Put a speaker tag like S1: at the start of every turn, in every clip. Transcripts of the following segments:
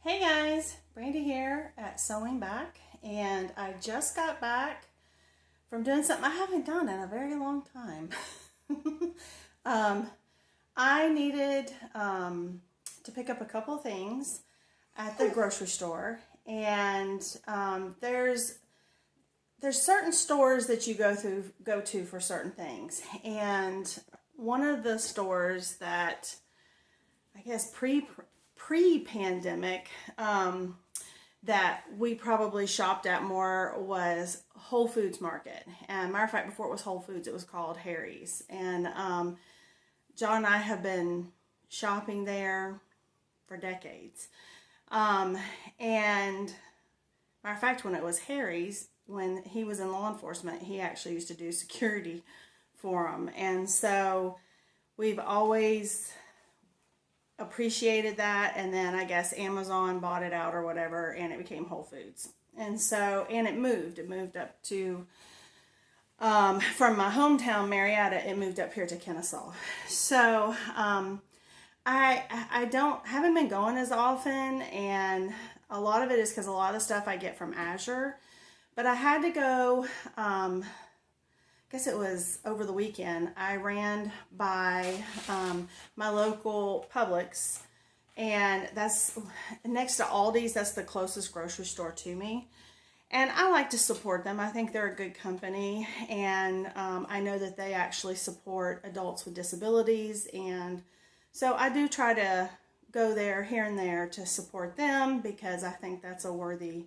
S1: Hey guys, Brandy here at Sewing Back, and I just got back from doing something I haven't done in a very long time. um, I needed to pick up a couple of things at the grocery store, and there's certain stores that you go to for certain things, and one of the stores that I guess pre-pandemic that we probably shopped at more was Whole Foods Market. And matter of fact, before it was Whole Foods, it was called Harry's. And John and I have been shopping there for decades. And matter of fact, when it was Harry's, when he was in law enforcement, he actually used to do security for them. And so we've always appreciated that, and then I guess Amazon bought it out or whatever, and it became Whole Foods. And so, and it moved up to from my hometown Marietta, it moved up here to Kennesaw. So I haven't been going as often, and a lot of it is because a lot of the stuff I get from Azure, but I had to go. I guess it was over the weekend. I ran by my local Publix, and that's next to Aldi's. That's the closest grocery store to me, and I like to support them. I think they're a good company, and I know that they actually support adults with disabilities, and so I do try to go there here and there to support them because I think that's a worthy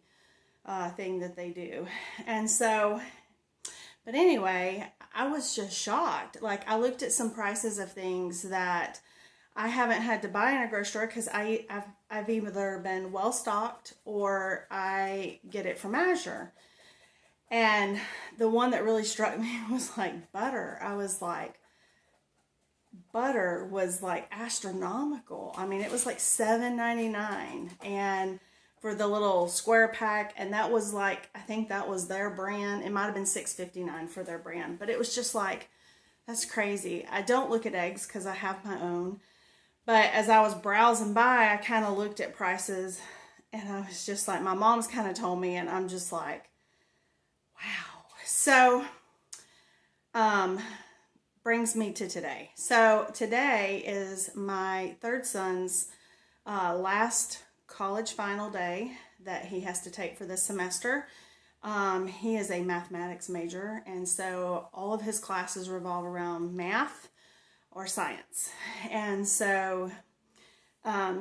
S1: thing that they do. And so, but anyway, I was just shocked. Like, I looked at some prices of things that I haven't had to buy in a grocery store because I've either been well stocked or I get it from Azure. And the one that really struck me was like butter. I was like, butter was like astronomical. I mean, it was like $7.99, and for the little square pack, and that was like, I think that was their brand. It might have been $6.59 for their brand, but it was just like, that's crazy. I don't look at eggs because I have my own, but as I was browsing by, I kind of looked at prices, and I was just like, my mom's kind of told me, and I'm just like, wow. So, brings me to today. So today is my third son's last college final day that he has to take for this semester. He is a mathematics major, and so all of his classes revolve around math or science. And so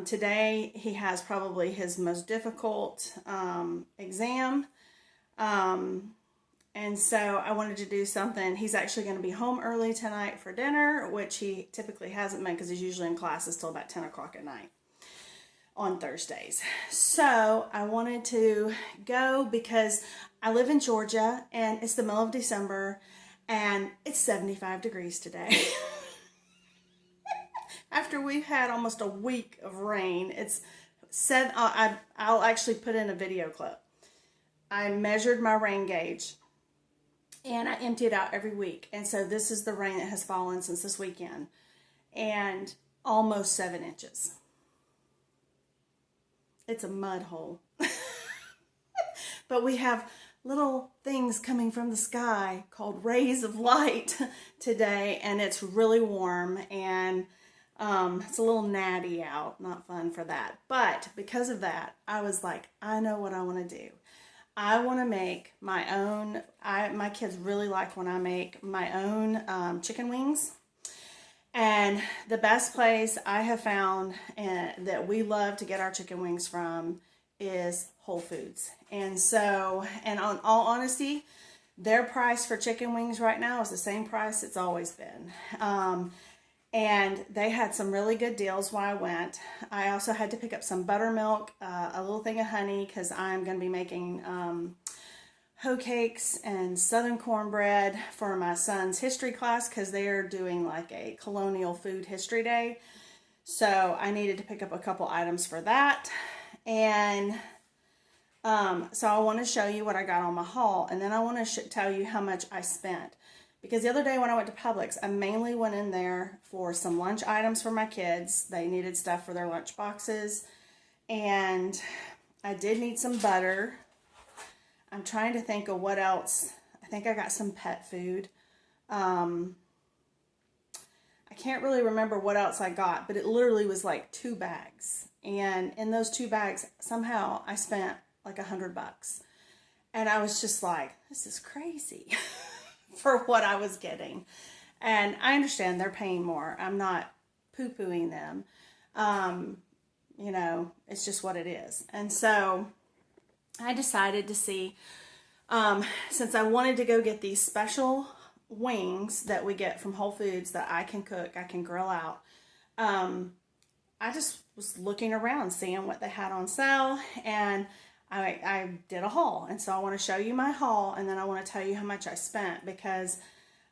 S1: today he has probably his most difficult exam. And so I wanted to do something. He's actually going to be home early tonight for dinner, which he typically hasn't been because he's usually in classes till about 10 o'clock at night on Thursdays. So I wanted to go because I live in Georgia and it's the middle of December and it's 75 degrees today. After we've had almost a week of rain, it's said, I'll actually put in a video clip. I measured my rain gauge and I empty it out every week. And so this is the rain that has fallen since this weekend, and almost 7 inches. It's a mud hole. But we have little things coming from the sky called rays of light today, and it's really warm, and it's a little natty out. Not fun for that. But because of that, I was like, I know what I want to do. I want to make my own, my kids really like when I make my own chicken wings. And the best place I have found that we love to get our chicken wings from is Whole Foods. And so, and on all honesty, their price for chicken wings right now is the same price it's always been. And they had some really good deals while I went. I also had to pick up some buttermilk, a little thing of honey, because I'm going to be making hoe cakes and southern cornbread for my son's history class because they're doing like a colonial food history day. So I needed to pick up a couple items for that. And so I want to show you what I got on my haul, and then I want to tell you how much I spent. Because the other day when I went to Publix, I mainly went in there for some lunch items for my kids. They needed stuff for their lunch boxes. And I did need some butter. I'm trying to think of what else. I think I got some pet food. I can't really remember what else I got, but it literally was like 2 bags. And in those 2 bags, somehow I spent like $100. And I was just like, this is crazy for what I was getting. And I understand they're paying more. I'm not poo-pooing them. You know, it's just what it is. And so I decided to see, since I wanted to go get these special wings that we get from Whole Foods that I can cook, I can grill out. I just was looking around, seeing what they had on sale, and I did a haul. And so I want to show you my haul, and then I want to tell you how much I spent, because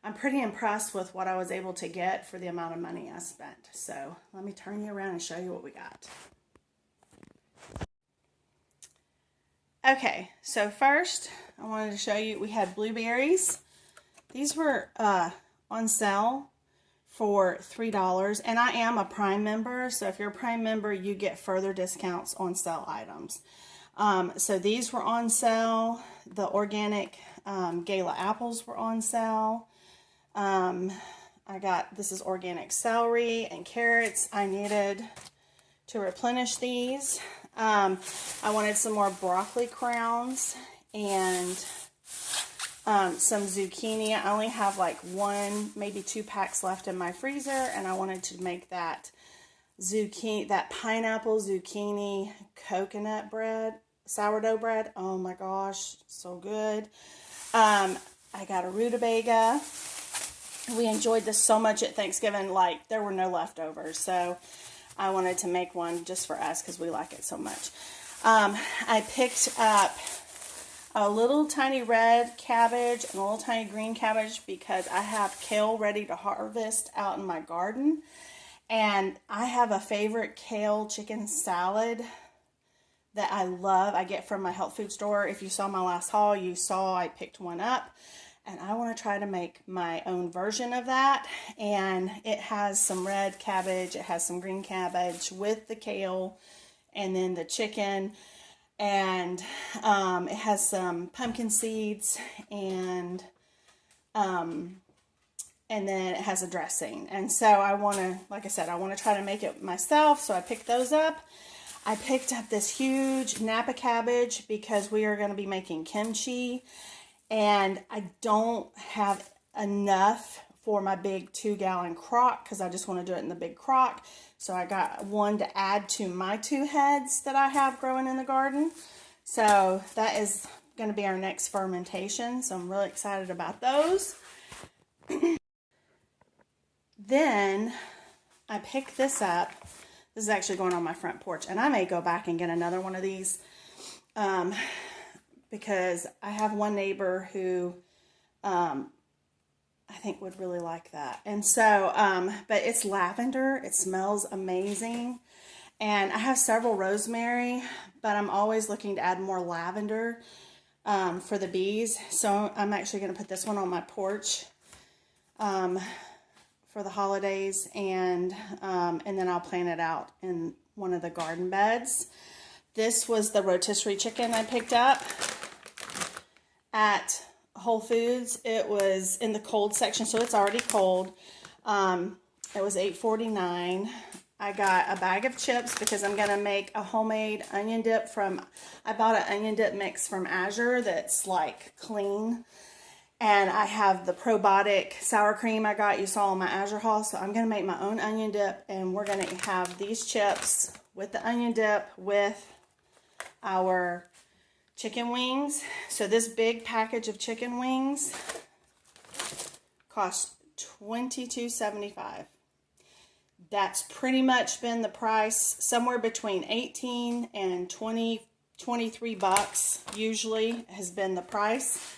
S1: I'm pretty impressed with what I was able to get for the amount of money I spent. So let me turn you around and show you what we got. Okay, so first I wanted to show you, we had blueberries. These were on sale for $3, and I am a Prime member, so if you're a Prime member, you get further discounts on sale items. So these were on sale. The organic Gala apples were on sale. This is organic celery and carrots I needed to replenish these. I wanted some more broccoli crowns and some zucchini. I only have like 1, maybe 2 packs left in my freezer, and I wanted to make that pineapple zucchini coconut bread, sourdough bread. Oh my gosh, so good. I got a rutabaga. We enjoyed this so much at Thanksgiving, like there were no leftovers, so I wanted to make one just for us because we like it so much. I picked up a little tiny red cabbage and a little tiny green cabbage because I have kale ready to harvest out in my garden. And I have a favorite kale chicken salad that I love. I get from my health food store. If you saw my last haul, you saw I picked one up. And I want to try to make my own version of that. And it has some red cabbage, it has some green cabbage with the kale, and then the chicken. And it has some pumpkin seeds, and then it has a dressing. And so I want to, like I said, I want to try to make it myself. So I picked those up. I picked up this huge Napa cabbage because we are going to be making kimchi. And I don't have enough for my big 2-gallon crock because I just want to do it in the big crock. So I got one to add to my 2 heads that I have growing in the garden. So that is going to be our next fermentation. So I'm really excited about those. Then I picked this up. This is actually going on my front porch. And I may go back and get another one of these. Because I have one neighbor who I think would really like that. And so, but it's lavender. It smells amazing. And I have several rosemary, but I'm always looking to add more lavender for the bees. So I'm actually going to put this one on my porch for the holidays, and then I'll plant it out in one of the garden beds. This was the rotisserie chicken I picked up at Whole Foods. It was in the cold section, so it's already cold. It was $8.49. I got a bag of chips because I'm going to make a homemade onion dip I bought an onion dip mix from Azure that's like clean. And I have the probiotic sour cream I got, you saw on my Azure haul. So I'm going to make my own onion dip, and we're going to have these chips with the onion dip with our chicken wings. So this big package of chicken wings cost $22.75. That's pretty much been the price, somewhere between 18 and 23 bucks usually has been the price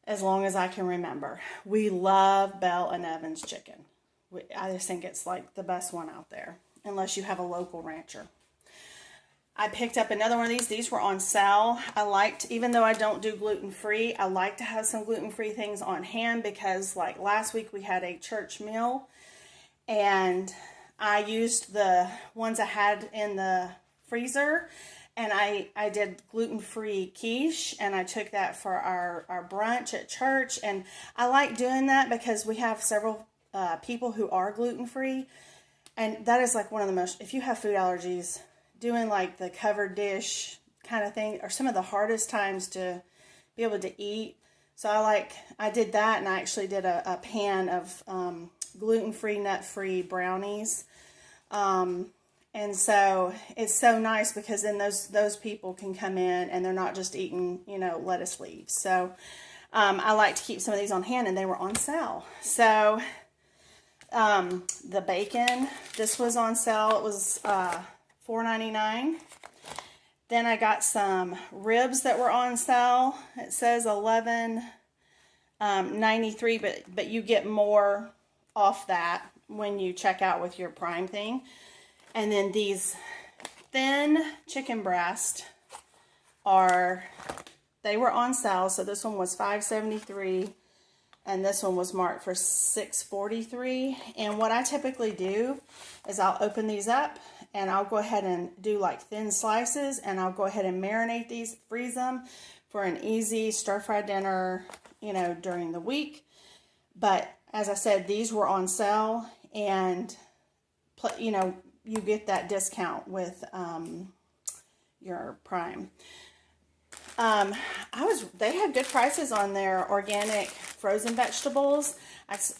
S1: as long as I can remember. We love Bell and Evans chicken. I just think it's like the best one out there, unless you have a local rancher. I picked up another one of these. These were on sale. Even though I don't do gluten-free, I like to have some gluten-free things on hand because like last week we had a church meal and I used the ones I had in the freezer, and I did gluten-free quiche, and I took that for our brunch at church. And I like doing that because we have several people who are gluten-free, and that is like one of the most, if you have food allergies, doing like the covered dish kind of thing are some of the hardest times to be able to eat. So I did that, and I actually did a pan of gluten-free, nut-free brownies. And so it's so nice because then those people can come in and they're not just eating, lettuce leaves. So I like to keep some of these on hand, and they were on sale. So the bacon, this was on sale. It was $4.99. Then I got some ribs that were on sale. It says $11.93, but you get more off that when you check out with your Prime thing. And then these thin chicken breast they were on sale. So this one was $5.73, and this one was marked for $6.43. And what I typically do is I'll open these up, and I'll go ahead and do like thin slices, and I'll go ahead and marinate these, freeze them for an easy stir-fry dinner, during the week. But as I said, these were on sale, and you get that discount with your Prime. They had good prices on their organic frozen vegetables.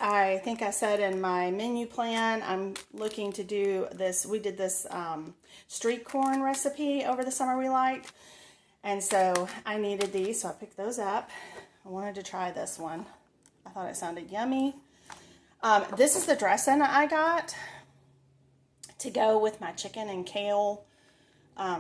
S1: I think I said in my menu plan, I'm looking to do this. We did this street corn recipe over the summer we liked. And so I needed these, so I picked those up. I wanted to try this one. I thought it sounded yummy. This is the dressing I got to go with my chicken and kale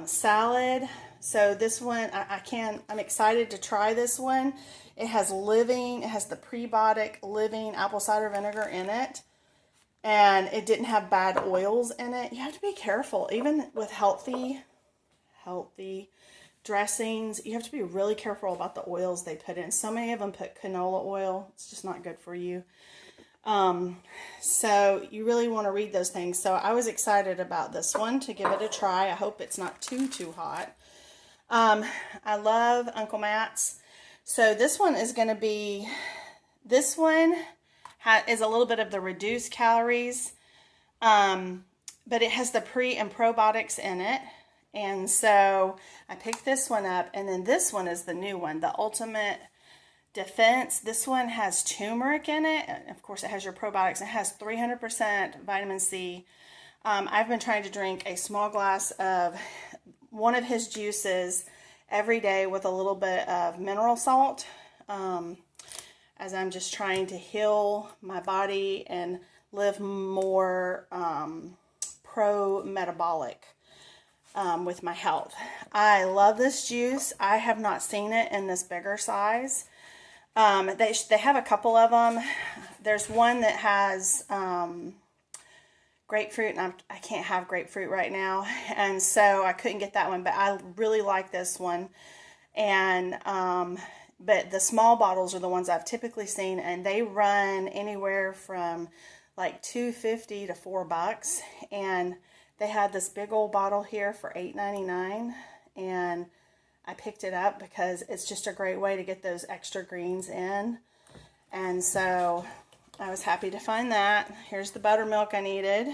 S1: salad. So this one, I'm excited to try this one. It has the prebiotic living apple cider vinegar in it. And it didn't have bad oils in it. You have to be careful, even with healthy dressings. You have to be really careful about the oils they put in. So many of them put canola oil. It's just not good for you. So you really want to read those things. So I was excited about this one to give it a try. I hope it's not too hot. I love Uncle Matt's. So this one is going to be, is a little bit of the reduced calories, but it has the pre and probiotics in it. And so I picked this one up, and then this one is the new one, the Ultimate Defense. This one has turmeric in it. Of course, it has your probiotics. It has 300% vitamin C. I've been trying to drink a small glass of one of his juices every day with a little bit of mineral salt, as I'm just trying to heal my body and live more pro-metabolic with my health. I love this juice. I have not seen it in this bigger size. They have a couple of them. There's one that has grapefruit, and I can't have grapefruit right now, and so I couldn't get that one, but I really like this one. And but the small bottles are the ones I've typically seen, and they run anywhere from like $2.50 to $4, and they had this big old bottle here for $8.99, and I picked it up because it's just a great way to get those extra greens in. And so I was happy to find that. Here's the buttermilk I needed.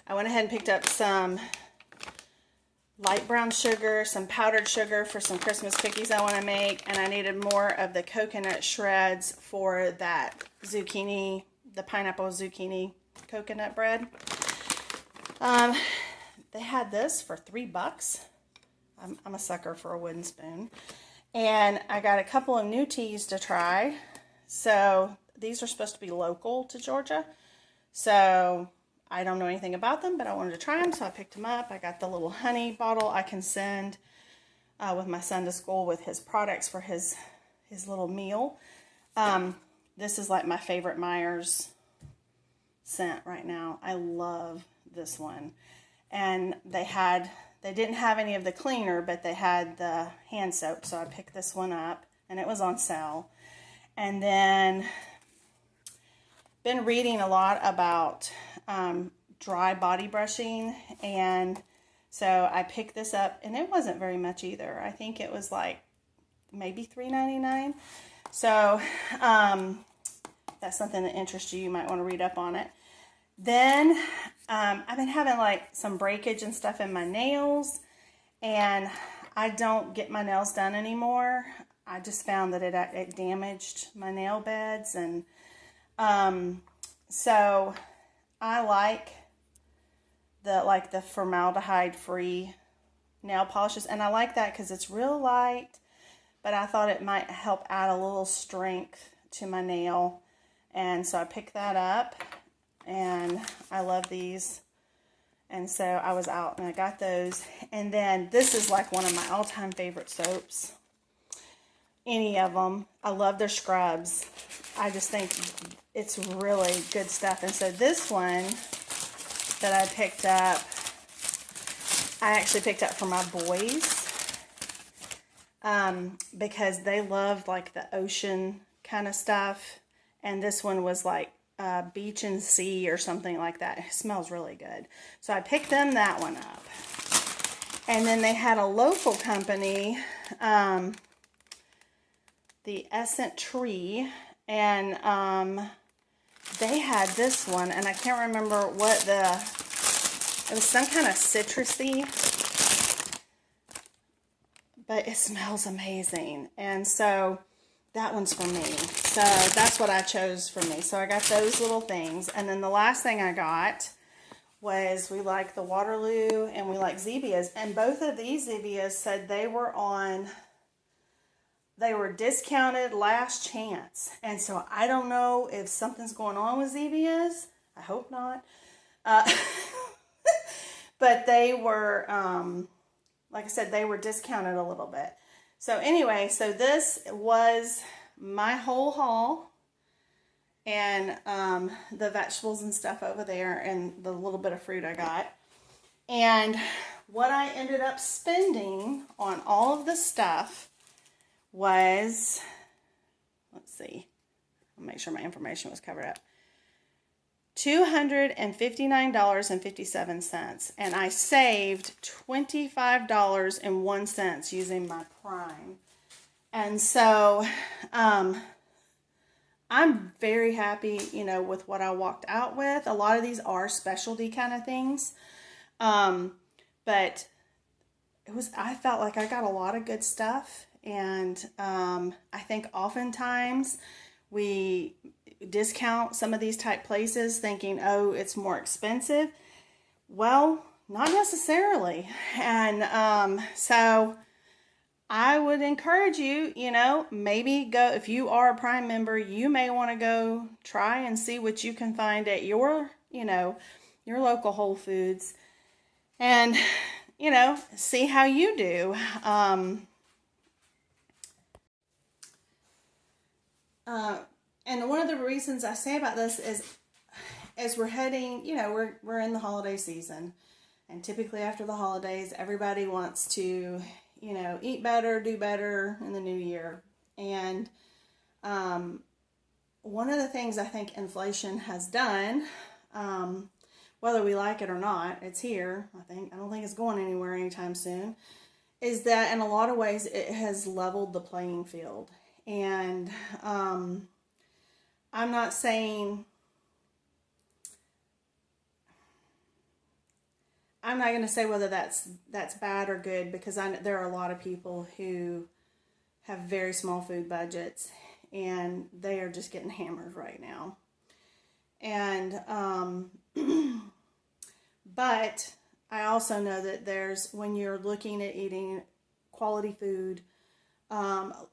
S1: I went ahead and picked up some light brown sugar, some powdered sugar for some Christmas cookies I want to make, and I needed more of the coconut shreds for that zucchini, the pineapple zucchini coconut bread. They had this for $3. I'm a sucker for a wooden spoon. And I got a couple of new teas to try. So these are supposed to be local to Georgia. So I don't know anything about them, but I wanted to try them, so I picked them up. I got the little honey bottle I can send with my son to school with his products for his little meal. This is like my favorite Myers scent right now. I love this one. And they didn't have any of the cleaner, but they had the hand soap, so I picked this one up, and it was on sale. And then been reading a lot about dry body brushing, and So I picked this up, and it wasn't very much either. I think it was like maybe $3.99. So that's something that interests you. You might want to read up on it. Then I've been having like some breakage and stuff in my nails, and I don't get my nails done anymore. I just found that it damaged my nail beds, and so I like the formaldehyde free nail polishes, and I like that because it's real light, but I thought it might help add a little strength to my nail, and so I picked that up, and I love these. And so I was out and I got those. And then this is like one of my all-time favorite soaps. Any of them. I love their scrubs. I just think it's really good stuff. And so this one that I picked up, I actually picked up for my boys. Because they love like the ocean kind of stuff. And this one was like beach and sea or something like that. It smells really good. So I picked them that one up. And then they had a local company, the Essent Tree, and they had this one, and I can't remember what it was some kind of citrusy, but it smells amazing. And so that one's for me. So that's what I chose for me. So I got those little things. And then the last thing I got was, we like the Waterloo and we like Zevias. And both of these Zevias said they were discounted last chance. And so I don't know if something's going on with Zevias. I hope not. But they were, like I said, they were discounted a little bit. So anyway, so this was my whole haul, and the vegetables and stuff over there, and the little bit of fruit I got. And what I ended up spending on all of the stuff was, let's see, I'll make sure my information was covered up, $259.57, and I saved $25.01 using my Prime. And so I'm very happy, with what I walked out with. A lot of these are specialty kind of things, but I felt like I got a lot of good stuff. And I think oftentimes we discount some of these type places thinking, oh, it's more expensive. Well, not necessarily. And so I would encourage you, maybe go, if you are a Prime member, you may want to go try and see what you can find at your local Whole Foods, and see how you do. And one of the reasons I say about this is, as we're heading, we're in the holiday season, and typically after the holidays, everybody wants to, eat better, do better in the new year. And one of the things I think inflation has done, whether we like it or not, it's here. I don't think it's going anywhere anytime soon, is that in a lot of ways it has leveled the playing field. And I'm not saying, I'm not going to say whether that's bad or good, because there are a lot of people who have very small food budgets, and they are just getting hammered right now. And but I also know that when you're looking at eating quality food,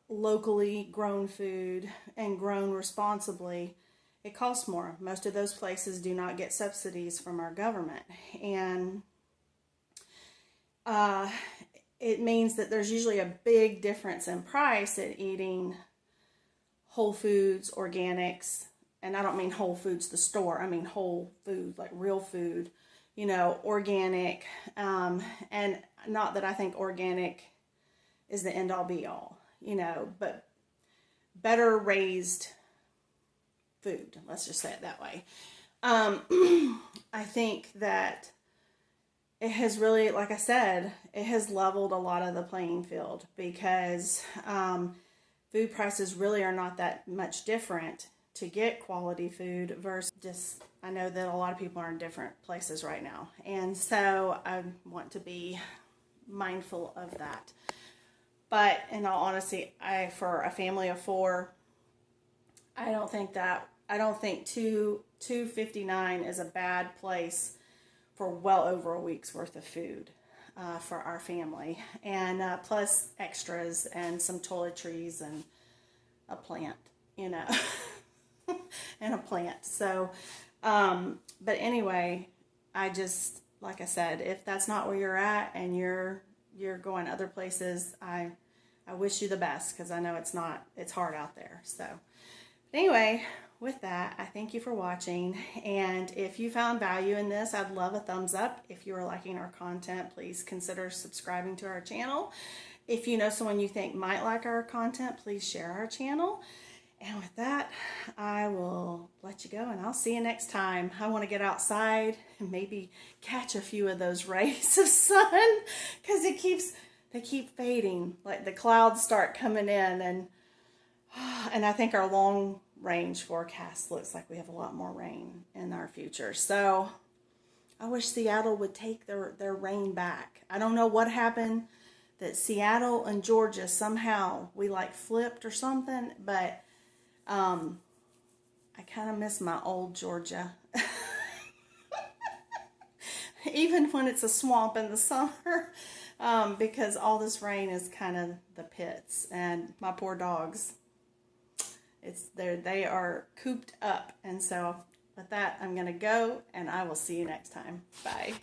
S1: locally grown food, and grown responsibly, it costs more. Most of those places do not get subsidies from our government, and it means that there's usually a big difference in price at eating Whole Foods, organics, and I don't mean Whole Foods the store, I mean whole food, like real food, organic, and not that I think organic is the end all be all, but better raised food, let's just say it that way. I think that it has really, like I said, it has leveled a lot of the playing field because food prices really are not that much different to get quality food versus just, I know that a lot of people are in different places right now. And so I want to be mindful of that. But in all honesty, for a family of four, I don't think $2.59 is a bad place for well over a week's worth of food for our family, and plus extras and some toiletries and a plant, you know, and a plant. So, but anyway, I just, like I said, if that's not where you're at and you're going other places, I wish you the best, because I know it's hard out there. So anyway, with that, I thank you for watching, and if you found value in this, I'd love a thumbs up. If you are liking our content, please consider subscribing to our channel. If you know someone you think might like our content, please share our channel. And with that, I will let you go, and I'll see you next time. I want to get outside and maybe catch a few of those rays of sun, because they keep fading. Like the clouds start coming in, and I think our long range forecast looks like we have a lot more rain in our future. So I wish Seattle would take their rain back. I don't know what happened, that Seattle and Georgia somehow we like flipped or something, but I kind of miss my old Georgia. Even when it's a swamp in the summer, because all this rain is kind of the pits, and my poor dogs, they are cooped up. And so with that, I'm going to go, and I will see you next time. Bye.